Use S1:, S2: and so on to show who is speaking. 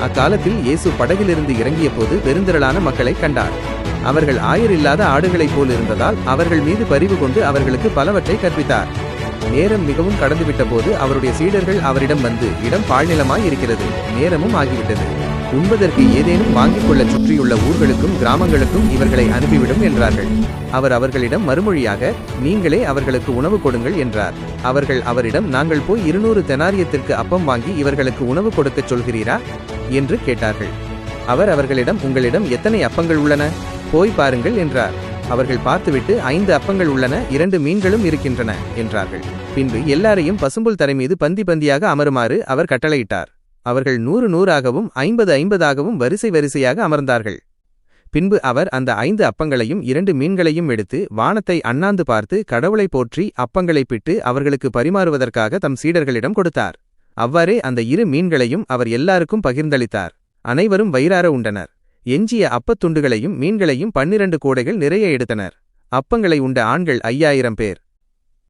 S1: அக்காலத்தில் இயேசு படகிலிருந்து இறங்கிய போது பெருந்திரளான மக்களை கண்டார். அவர்கள் ஆயரில்லாத ஆடுகளைப் போல் இருந்ததால் அவர்கள் மீது பரிவு கொண்டு அவர்களுக்கு பலவற்றை கற்பித்தார். நேரம் மிகவும் கடந்துவிட்ட போது அவருடைய சீடர்கள் அவரிடம் வந்து, இடம் பாழ்நிலமாய் இருக்கிறது, நேரமும் ஆகிவிட்டது, உண்பதற்கு ஏதேனும் வாங்கிக் கொள்ள சுற்றியுள்ள ஊர்களுக்கும் கிராமங்களுக்கும் இவர்களை அனுப்பிவிடும் என்றார்கள். அவர் அவர்களிடம் மறுமொழியாக, நீங்களே அவர்களுக்கு உணவு கொடுங்கள் என்றார். அவர்கள் அவரிடம், நாங்கள் போய் 200 தெனாரியத்திற்கு அப்பம் வாங்கி இவர்களுக்கு உணவு கொடுக்கச் சொல்கிறீரா என்று கேட்டார்கள். அவர் அவர்களிடம், உங்களிடம் எத்தனை அப்பங்கள் உள்ளன, போய் பாருங்கள் என்றார். அவர்கள் பார்த்துவிட்டு, 5 அப்பங்கள் உள்ளன, 2 மீன்களும் இருக்கின்றன என்றார்கள். பின்பு எல்லாரையும் பசும்புல் தரை மீது பந்தி பந்தியாக அமருமாறு அவர் கட்டளையிட்டார். அவர்கள் 100 100ஆகவும் 50 50ஆகவும் வரிசை வரிசையாக அமர்ந்தார்கள். பின்பு அவர் அந்த 5 அப்பங்களையும் 2 மீன்களையும் எடுத்து வானத்தை அண்ணாந்து பார்த்து கடவுளை போற்றி அப்பங்களை பிட்டு அவர்களுக்கு பரிமாறுவதற்காக தம் சீடர்களிடம் கொடுத்தார். அவ்வாறே அந்த 2 மீன்களையும் அவர் எல்லாருக்கும் பகிர்ந்தளித்தார். அனைவரும் வயிறார உண்டனர். எஞ்சிய அப்பத்துண்டுகளையும் மீன்களையும் 12 கூடைகள் நிறைய எடுத்தனர். அப்பங்களை உண்ட ஆண்கள் 5000 பேர்.